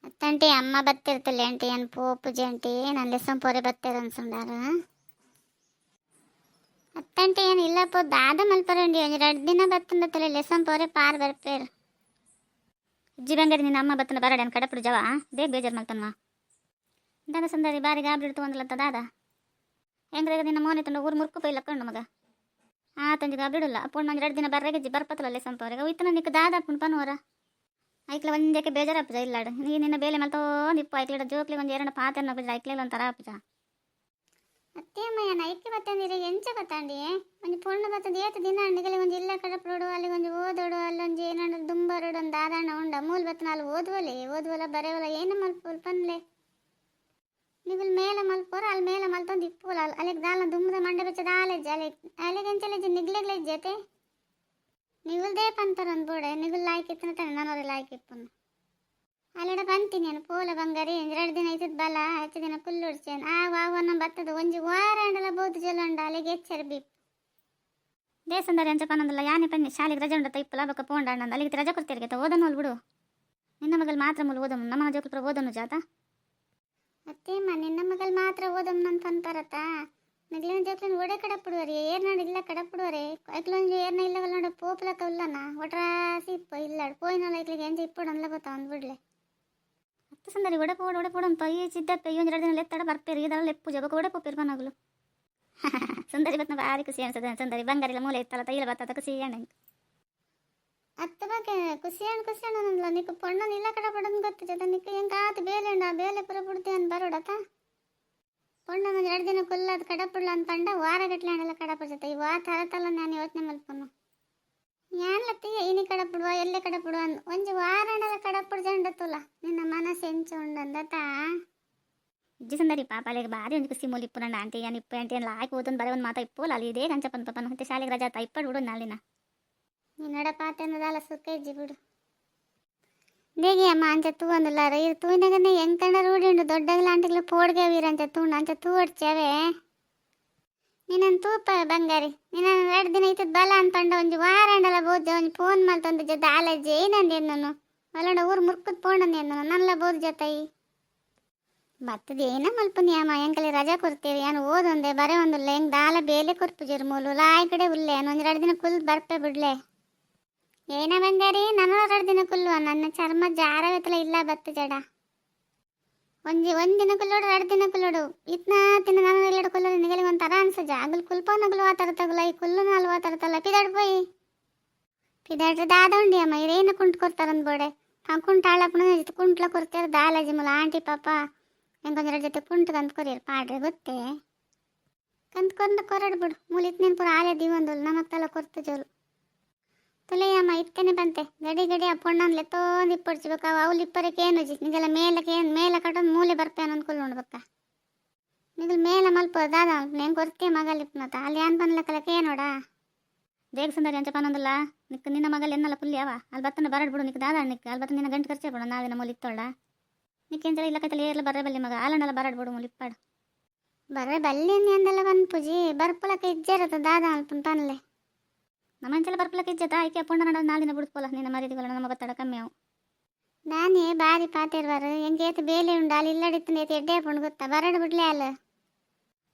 ಅತ್ತಂಟಿ ಅಮ್ಮ ಬತ್ತಿರ್ತಲ್ಲ ಆಂಟಿ ಏನು ಪೂಜೆ ಆಂಟಿ ನಾನು ಲೆಸನ್ ಪೋರೆ ಬತ್ತಿರ ಅನ್ಸಂಡಾರ ಅತ್ತಂಟಿ ಏನು ಇಲ್ಲಪ್ಪ ದಾದ ಮಲ್ಪರಂಡಿ ಒಂದು 2 ದಿನ ಬತ್ತಂದತ್ತಲ್ಲ ಲೆಸನ್ ಪೋರೆ ಪಾರ್ ಬರ್ಪೇರು ಇಜ್ಜಿ ಬಂಗಾರಿ ನಿನ್ನ ಅಮ್ಮ ಬತ್ತನ ಬರಡೆ ಅನ್ ಕಡಪಡು ಜವ ಬೇಗ ಬೇಜಾರು ಮಲ್ಪನ್ವಾ ದಾದ ಸಂದಾರಿ ಬಾರಿ ಗಾಬರಿ ಇಡ್ತು ಒಂದಲತ್ತ ದಾದ ಹೆಂಗ್ರಾಗ ನಿನ್ನ ಮೋನೆ ತಂಡ ಊರು ಮುರ್ಕು ಪೈಲ ಕಂಡು ಮಗ ತಂಜಿ ಗಾಬರಿಡಲ್ಲ ಅಪ್ಪಣ್ಣ ಮಂಜು 2 ದಿನ ಬರ್ರಾಗಿಜ್ಜಿ ಬರ್ಪತ್ತಲ್ಲ ಲೆಸನ್ ಪೋರೆಗ ಹೋಯ್ತನ ನಿಕ್ಕ ದಾದ ಅಪ್ಪನ ಪನ್ವರ ಐಕ್ಲ ಒಂದಕ್ಕೆ ಬೇಜಾರು ಅಪ್ಪಜ ಇಲ್ಲಾಡು ನೀ ನಿನ್ನ ಬೇಲೆ ಮಲ್ತೋಂದು ಇಪ್ಪು ಐಕ್ಲಿಡ ಜೋಕ್ಲಿ ಒಂದು 2 ಪಾತ್ರೆ ಅಪ್ಪಜ ಐಕ್ಲೆಲ್ಲ ಒಂಥರ ಅಪ್ಪಜ ಅತ್ತೇಮ್ಮಯ್ಯ ಐಕ್ಲಿ ಬತ್ತಂದಿರಿ ಎಂಚ ಬತ್ತಾಂಡಿ ಒಂದು ಪೂರ್ಣ ಬತ್ತದ ಏತು ದಿನ ಅಂಡಿಗಲಿ ಒಂದು ಇಲ್ಲ ಕಡಪಡು ಅಲ್ಲಿ ಒಂದು ಓದೋಡು ಅಲ್ಲೊಂದು ಏನಾದ್ರು ದುಂಬರೋಡು ಒಂದು ದಾದಾಣ ಉಂಡ ಮೂಲ ಬತ್ತನ ಅಲ್ಲಿ ಓದುವಲ್ಲ ಬರೆಯವಲ್ಲ ಏನು ಮಲ್ಪೋಲ್ ಪನ್ಲೆ ನೀವು ಮೇಲ ಮಲ್ಪೋರ ಅಲ್ಲಿ ಮೇಲ ಮಲ್ತೊಂದು ಇಪ್ಪುಲ ಅಲ್ಲಿಗೆ ದಾಲ ದುಂಬದ ಮಂಡೆ ಬೆಚ್ಚದ ಆಲೆಜ್ಜೆ ಅಲ್ಲಿಗೆ ಎಂಚಲೆಜ್ಜೆ ನಿಗ್ಲೆಗ್ಲೆಜ್ಜತೆ ನಿಗುಲ್ದೇ ಪಂತರ ಒಂದು ಬೋಡೆ ನಿಗುಲ್ ಲಾಯ್ಕಿತ್ತನ ತಾನೆ ನಾನವ್ರೆ ಲಾಯ್ಕಿಪ್ಪನು ಅಲ್ಲಿಡ ಬಂತೀನಿ ನಾನು ಪೋಲ ಬಂಗಾರಿ 2 ದಿನ ಐತದ ಬಲ 10 ದಿನ ಫುಲ್ ಉಡ್ಸೇನು ವಾವನ್ನ ಬತ್ತದ ಒಂಜಿ ವಾರ ಅಂಡಲ ಬೋದು ಜಲಂಡ ಅಲ್ಲಿಗೆ ಎಚ್ಚರ ಬೀಪ್ ದೇಸಂದಾರಿ ಅಂಚ ಪನ್ನೊಂದಲ್ಲ ಯಾನಿ ಪನ್ನಿ ಶಾಲೆಗೆ ರಜೆ ಉಂಡತ್ತ ಇಪ್ಪಲ ಬಕ್ಕ ಪೋಂಡ ಅಣ್ಣ ಅಲ್ಲಿಗೆ ರಜೆ ಕೊಡ್ತೀರಿಗತ್ತ ಓದನು ಅಲ್ ಬಿಡು ನಿನ್ನ ಮಗಲ್ ಮಾತ್ರ ಮೂಲ ಓದನು ನಮ್ಮ ಜೋಕುಲ್ಪುರ ಓದನು ಜಾತ ಅತ್ತೇಮ್ಮ ನಿನ್ನ ಮಗಲ್ ಮಾತ್ರ ಓದಮ್ನ ಅಂತ ಅಂತಾರತ್ತ ನಗ್ಲಿನ ಜೋಕ್ಲಿನ ಒಡೆ ಕಡಪುಡುವರಿ ಏರ್ನಾಡು ಇಲ್ಲ ಕಡಪುಡುವರೆ ಐಕ್ಲೊಂಜು ಏರ್ನ ಇಲ್ಲವಲ್ಲ ನೋಡ ಪೋಪ್ಲಕ್ಕ ಉಲ್ಲನ ಒಟ್ರಾಸಿ ಇಪ್ಪ ಇಲ್ಲಾಡು ಪೋಯಿನಲ್ಲ ಐಕ್ಲಿಗೆ ಎಂಜ ಇಪ್ಪಡು ಅನ್ಲ ಗೊತ್ತಾ ಅಂದ್ಬಿಡ್ಲೆ ಹತ್ತು ಸಂದರಿ ಒಡೆ ಅಂತ ಈ ಚಿದ್ದಪ್ಪ ಈ 2 ದಿನ ಲೆತ್ತಡ ಬರ್ಪೇರಿ ಇದರಲ್ಲಿ ಲೆಪ್ಪು ಜಗಕ್ಕೆ ಒಡೆ ಪೋಪಿರ್ ಬನಾಗಲು ಸುಂದರಿ ಬತ್ನ ಭಾರಿ ಖುಷಿ ಅನ್ಸದ ಸುಂದರಿ ಬಂಗಾರಿಲ್ಲ ಮೂಲೆ ಇತ್ತಲ್ಲ ತೈಲ ಬತ್ತ ಖುಷಿ ಅಣ್ಣ ಅತ್ತ ಬಗ್ಗೆ ಖುಷಿ ಅನ್ನಲ್ಲ ನಿಕ್ಕ ಪೊಣ್ಣನ ಇಲ್ಲ ಕಡಪಡನ್ ಗೊತ್ತು ಜೊತೆ ನಿಕ್ಕ ಹೆಂಗಾತು ಬೇಲೆ ಉಂಡ ಬೇಲೆ ಪುರ ಬಿಡ್ತಿ ಅಂತ ಬರೋಡತ್ತ ಪೊಣ್ಣ ಒಂದು 2 ದಿನ ಕುಲ್ಲದ ಕಡಪುಡ್ಲ ಅಂತ ಪಂಡ ವಾರಗಟ್ಲೆ ಹಣ್ಣೆಲ್ಲ ಕಡಪಡ ಜೊತೆ ಈ ತರತಲ್ಲ ನಾನು ಯೋಚನೆ ಮಲ್ಪನು ಯಾನ್ಲತ್ತೀಯ ಇನಿ ಕಡಪುಡುವ ಎಲ್ಲೇ ಕಡಪುಡುವ ಅಂದ್ ಒಂಜಿ ವಾರ ಹಣ್ಣೆಲ್ಲ ಕಡಪುಡು ಜಂಡತ್ತುಲ್ಲ ನಿನ್ನ ಮನಸ್ಸು ಎಂಚು ಉಂಡಂದತ ಇಜ್ಜಿ ಸಂದರಿ ಪಾಪ ಅಲ್ಲಿಗೆ ಬಾರಿ ಒಂದು ಖುಷಿ ಮೂಲಿ ಇಪ್ಪು ಆಂಟಿ ಏನು ಇಪ್ಪ ಆಂಟಿ ಏನು ಲಾಯ್ಕೆ ಓದೊಂದು ಬರೋ ಒಂದು ಮಾತಾ ಇಪ್ಪೋಲ್ಲ ಅಲ್ಲಿ ಇದೇ ಕಂಚಪ್ಪನ ಪಪ್ಪನ ಮತ್ತೆ ಶಾಲೆಗೆ ರಜಾ ಆತ ಇಪ್ಪಡು ಬಿಡು ನಾಳಿನ ನೀ ನಡಪಾತೇನದಲ್ಲ ಸುಖ ಇಜ್ಜಿ ಬಿಡು ದೇಗಿ ಅಮ್ಮ ಅಂಚ ತೂ ಅಂದಲ್ಲ ಇದು ತೂವಿನಾಗನೆ ಹೆಂಗ್ ಕಂಡ ರೂಢಿ ಉಂಡು ದೊಡ್ಡಗಲ ಆಂಟಿಗ್ಲ ಪೋಡ್ಗೆ ವೀರ ಅಂಚ ತೂಂಡು ಅಂಚ ತೂ ಹೊಡ್ಚವೆ ನೀನನ್ ತೂಪ ಬಂಗಾರಿ ನೀನು 2 ದಿನ ಐತದ ಬಲ ಅಂತಂಡ ಒಂಜಿ ವಾರ ಅಂಡಲ ಬೋದು ಒಂಜಿ ಫೋನ್ ಮಲ್ತೊಂದು ಜೊತೆ ಆಲಜ್ಜಿ ಏನಂದೆ ನಾನು ಮಲ್ಲಂಡ ಊರು ಮುರ್ಕುದ್ ಪೋಂಡಂದೆ ನಾನು ನನ್ಲ ಬೋದು ಜೊತೈ ಬತ್ತದ ಏನ ಮಲ್ಪನಿ ಅಮ್ಮ ಎಂಕಲಿ ರಜಾ ಕೊಡ್ತೇವೆ ಏನು ಓದೊಂದೆ ಬರೇ ಒಂದಿಲ್ಲ ಹೆಂಗ್ ದಾಲ ಬೇಲೆ ಕೊರ್ಪುಜಿರು ಮೂಲು ಲಾಯ್ ಕಡೆ ಉಲ್ಲೆ ಒಂದು 2 ದಿನ ಕುಲ್ ಬರ್ಪೆ ಬಿಡ್ಲೆ ಏನ ಬಂಗಾರಿ ನಾನು 2 ದಿನ ಕುಲ್ವ ನನ್ನ ಚರ್ಮ ಜಾರವೆತ್ತಲ ಇಲ್ಲ ಬತ್ತು ಜಡ ಒಂದಿನ ಕುಲ್ಲೋಡು 2 ದಿನ ಕುಲ್ಲೋಡು ಇತ್ನಾ ತಿನ್ನ ನಾನು ಎಲ್ಲೆಡು ಕುಲ್ಲೋದು ನಿಗಲಿ ಒಂಥರ ಅನ್ಸಜ ಆಗಲ್ ಕುಲ್ಪನಗಲು ಆ ಥರ ತಗಲ ಈ ಕುಲ್ಲು ನಾಲ್ವ ಆ ಥರ ತಲ್ಲ ಪಿದಾಡ್ಬೋಯಿ ಪಿದಾಡ್ರೆ ದಾದ ಉಂಡಿ ಅಮ್ಮ ಇರೇನು ಕುಂಟು ಕೊಡ್ತಾರಂದ್ ಬೋಡೆ ಕುಂಟು ಹಾಳಪ್ಪನ ಜೊತೆ ಕುಂಟ್ಲ ಕೊಡ್ತಾರೆ ದಾಲಾಜಿ ಮೂಲ ಆಂಟಿ ಪಾಪ ಹೆಂಗೊಂದರ ಜೊತೆ ಕುಂಟು ಕಂತ್ಕೊರಿಯರು ಪಾಡ್ರೆ ಗೊತ್ತೇ ಕಂತ್ಕೊಂಡು ಕೊರಡು ಬಿಡು ಮೂಲಿತ್ ನೀನು ಪೂರ ಆಲೆ ದಿವಂದೋಲು ನಮಗ್ತಲ್ಲ ಕೊರ್ತು ಜೋಲು ತುಲೆಯಮ್ಮ ಇತ್ತೇನೆ ಬಂತೆ ಗಡಿ ಆ ಪೊಣ್ಣನ್ ಲೆತ್ತೋಂದು ಇಪ್ಪಡ್ಸ್ಬೇಕು ಅವಳು ಇಪ್ಪರಕ್ಕೆ ಏನು ಜಿ ನಿಗಲ ಮೇಲ ಕಟ್ಟೊಂದು ಮೂಲೆ ಬರ್ಪೇನು ಅಂದ್ಕೊಳ್ಳಿ ನೋಡ್ಬೇಕ ನಿಗಲ್ ಮೇಲ ಮಲ್ಪ ದಾದ ಹೆಂಗೆ ಕೊರ್ತೀಯ ಮಗಲಿಪ್ಪನತ್ತ ಅಲ್ಲಿ ಏನ್ ಬಂದ್ಲಕ್ಕಲಕ್ಕೆ ಏನೋಡ ಬೇಗ ಸಂದರಿ ಅಂಚ ಪನ್ನೊಂದಲ್ಲ ನಿಕ್ಕ ನಿನ್ನ ಮಗಲ್ ಎನ್ನಲ್ಲ ಪುಲ್ಲಿ ಅವ ಅಲ್ಲಿ ಬತ್ತನ ಬರಡ್ ಬಿಡು ನಿಕ್ಕ ದಾದ ನಿಕ್ಕ ಅಲ್ಲಿ ಬತ್ತ ನಿನ್ನ ಗಂಟು ಖರ್ಚೆ ಬಿಡು ನಾವಿನ ಮೂಲಿ ಇತ್ತೋಳ ನಿಕ್ಕೆಂಚಲ ಇಲ್ಲ ಕೈತಲ್ಲಿ ಏರ್ಲ ಬರೇ ಬಲ್ಲಿ ಮಗ ಆಲಣ್ಣಲ್ಲ ಬರಡ್ ಬಿಡು ಮೂಲಿ ಇಪ್ಪಾಡು ಬರೇ ಬಲ್ಲಿ ಅಂದೆಲ್ಲ ಬಂದು ಪೂಜಿ ಬರ್ಪಲಕ್ಕೆ ಇಜ್ಜೇರತ್ತ ದಾದ ಅಲ್ಪನ್ ಪನ್ಲೆ ನಮ್ಮಂಚೆಲ್ಲ ಬರ್ಪಲಕ್ಕೆ ಇಜ್ಜತ ಆಯ್ಕೆ ಪುಂಡ ನಡ ನಾಳಿನ ಬಿಡ್ಕೋಲ್ಲ ನಿನ್ನ ಮರಿದಿಗಳ ನಮ್ಮ ಬತ್ತಡ ಕಮ್ಮಿ ಅವು ನಾನೇ ಬಾರಿ ಪಾತಿರ್ವಾರು ಹೆಂಗೇತು ಬೇಲೆ ಉಂಡು ಅಲ್ಲಿ ಇಲ್ಲಡಿತ್ತು ನೇತು ಎಡ್ಡೆ ಪುಂಡು ಗೊತ್ತಾ ಬರಡು ಬಿಡ್ಲೆ ಅಲ್ಲ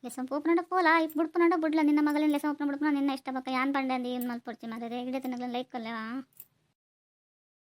ಲೆಸಂ ಪೂಪನಡ ಪೋಲ ಇತ್ತು ಬಿಡ್ಪನಡ ಬಿಡ್ಲ ನಿನ್ನ ಮಗಳಿನ ಲೆಸಂ ಉಪ್ಪನ ಬಿಡ್ಪನ ನಿನ್ನ ಇಷ್ಟ ಬಕ್ಕ ಯಾನ್ ಬಂಡೆ ಅಂದು ಏನು ಮಲ್ಪೊಡ್ಚಿ ಮಾರೇ ಗಿಡ ತಿನ್ನಗ್ಲ ಲೈಕ್ ಕೊಲ್ಲೆವಾ